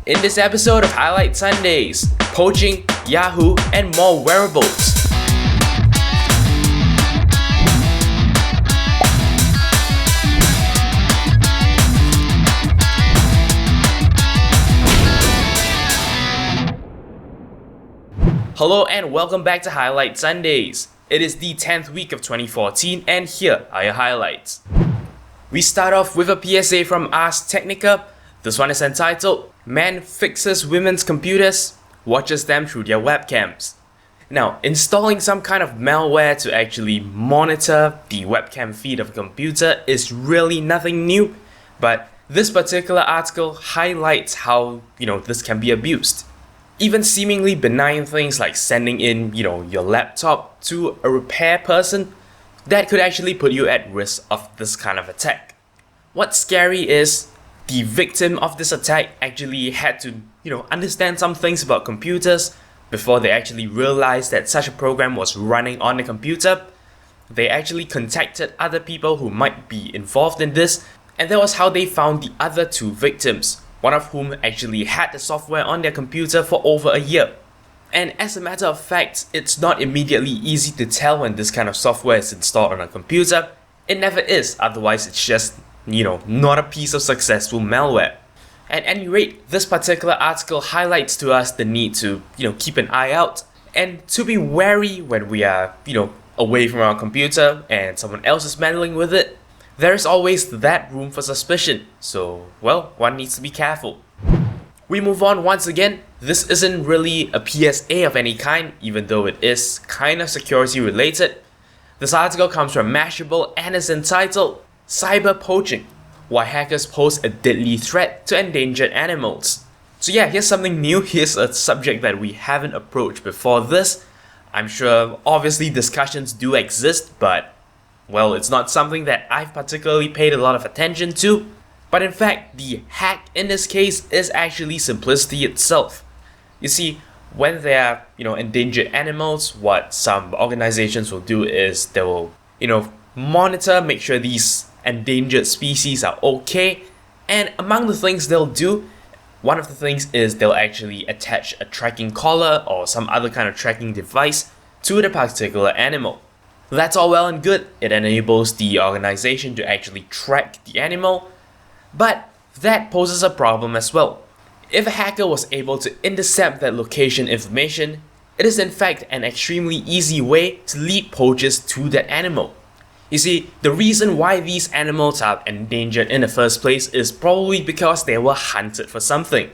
In this episode of Highlight Sundays, Poaching, Yahoo, and more wearables. Hello and welcome back to Highlight Sundays. It is the 10th week of 2014 and here are your highlights. We start off with a PSA from Ars Technica. This one is entitled, Man Fixes Women's Computers, Watches Them Through Their Webcams. Now, installing some kind of malware to actually monitor the webcam feed of a computer is really nothing new, but this particular article highlights how, this can be abused. Even seemingly benign things like sending in, your laptop to a repair person, that could actually put you at risk of this kind of attack. What's scary is the victim of this attack actually had to, understand some things about computers before they actually realized that such a program was running on the computer. They actually contacted other people who might be involved in this, and that was how they found the other two victims, one of whom actually had the software on their computer for over a year. And as a matter of fact, it's not immediately easy to tell when this kind of software is installed on a computer. It never is, otherwise it's just, not a piece of successful malware. At any rate, this particular article highlights to us the need to, keep an eye out and to be wary when we are, away from our computer and someone else is meddling with it. There is always that room for suspicion, so, one needs to be careful. We move on once again. This isn't really a PSA of any kind, even though it is kind of security related. This article comes from Mashable and is entitled, Cyberpoaching, Why Hackers Pose a Deadly Threat to Endangered Animals. So yeah, here's something new. Here's a subject that we haven't approached before this. I'm sure obviously discussions do exist, but it's not something that I've particularly paid a lot of attention to. But in fact, the hack in this case is actually simplicity itself. You see, when there are, endangered animals, what some organizations will do is they will, monitor, make sure these endangered species are okay. And among the things they'll do, one of the things is they'll actually attach a tracking collar or some other kind of tracking device to the particular animal. That's all well and good. It enables the organization to actually track the animal, but that poses a problem as well. If a hacker was able to intercept that location information, it is in fact an extremely easy way to lead poachers to that animal. You see, the reason why these animals are endangered in the first place is probably because they were hunted for something.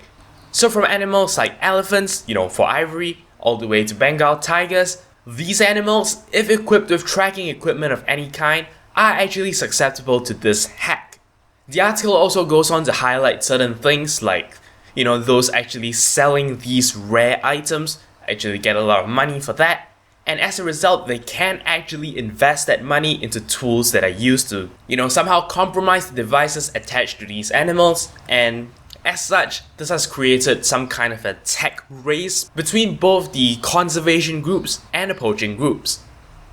So from animals like elephants, for ivory, all the way to Bengal tigers, these animals, if equipped with tracking equipment of any kind, are actually susceptible to this hack. The article also goes on to highlight certain things like, those actually selling these rare items actually get a lot of money for that, and as a result, they can actually invest that money into tools that are used to, somehow compromise the devices attached to these animals, and as such, this has created some kind of a tech race between both the conservation groups and the poaching groups.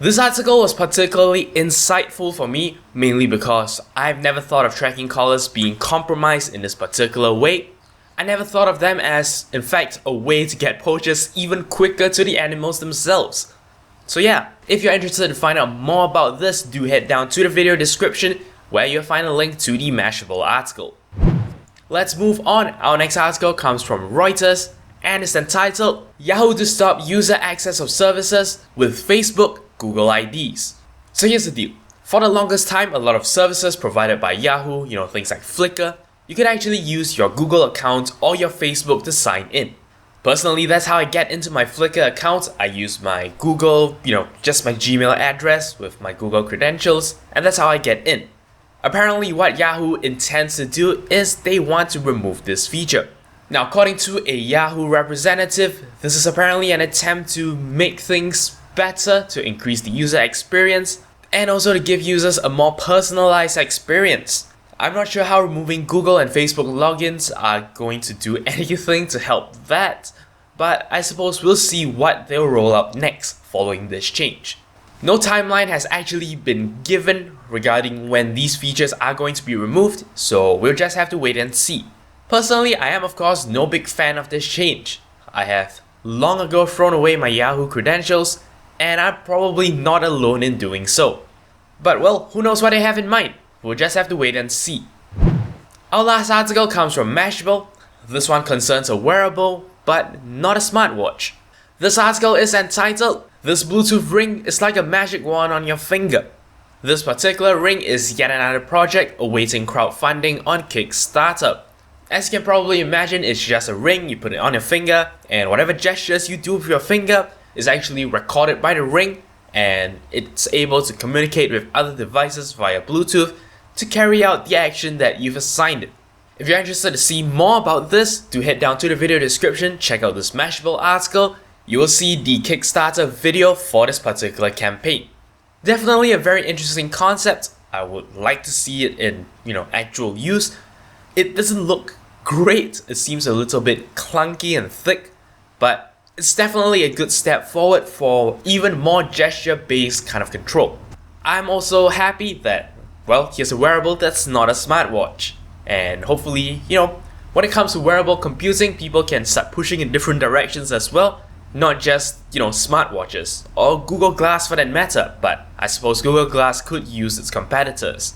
This article was particularly insightful for me, mainly because I've never thought of tracking collars being compromised in this particular way. I never thought of them as, in fact, a way to get poachers even quicker to the animals themselves. So yeah, if you're interested to find out more about this, do head down to the video description where you'll find a link to the Mashable article. Let's move on. Our next article comes from Reuters and is entitled, Yahoo to Stop User Access of Services with Facebook Google IDs. So here's the deal. For the longest time, a lot of services provided by Yahoo, things like Flickr, you can actually use your Google account or your Facebook to sign in. Personally, that's how I get into my Flickr account. I use my Google, just my Gmail address with my Google credentials, and that's how I get in. Apparently, what Yahoo intends to do is they want to remove this feature. Now, according to a Yahoo representative, this is apparently an attempt to make things better, to increase the user experience, and also to give users a more personalized experience. I'm not sure how removing Google and Facebook logins are going to do anything to help that, but I suppose we'll see what they'll roll out next following this change. No timeline has actually been given regarding when these features are going to be removed, so we'll just have to wait and see. Personally, I am of course no big fan of this change. I have long ago thrown away my Yahoo credentials, and I'm probably not alone in doing so. But well, who knows what they have in mind? We'll just have to wait and see. Our last article comes from Mashable. This one concerns a wearable, but not a smartwatch. This article is entitled, "This Bluetooth ring is like a magic wand on your finger." This particular ring is yet another project awaiting crowdfunding on Kickstarter. As you can probably imagine, it's just a ring, you put it on your finger, and whatever gestures you do with your finger is actually recorded by the ring, and it's able to communicate with other devices via Bluetooth to carry out the action that you've assigned it. If you're interested to see more about this, do head down to the video description, check out this Mashable article. You will see the Kickstarter video for this particular campaign. Definitely a very interesting concept. I would like to see it in, actual use. It doesn't look great. It seems a little bit clunky and thick, but it's definitely a good step forward for even more gesture-based kind of control. I'm also happy that, well, here's a wearable that's not a smartwatch. And hopefully, when it comes to wearable computing, people can start pushing in different directions as well. Not just, smartwatches, or Google Glass for that matter, but I suppose Google Glass could use its competitors.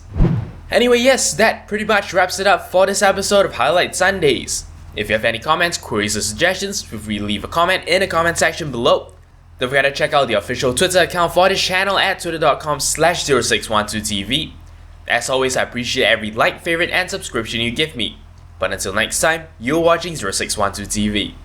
Anyway, yes, that pretty much wraps it up for this episode of Highlight Sundays. If you have any comments, queries, or suggestions, feel free to leave a comment in the comment section below. Don't forget to check out the official Twitter account for this channel at twitter.com/0612tv. As always, I appreciate every like, favorite, and subscription you give me. But until next time, you're watching 0612TV.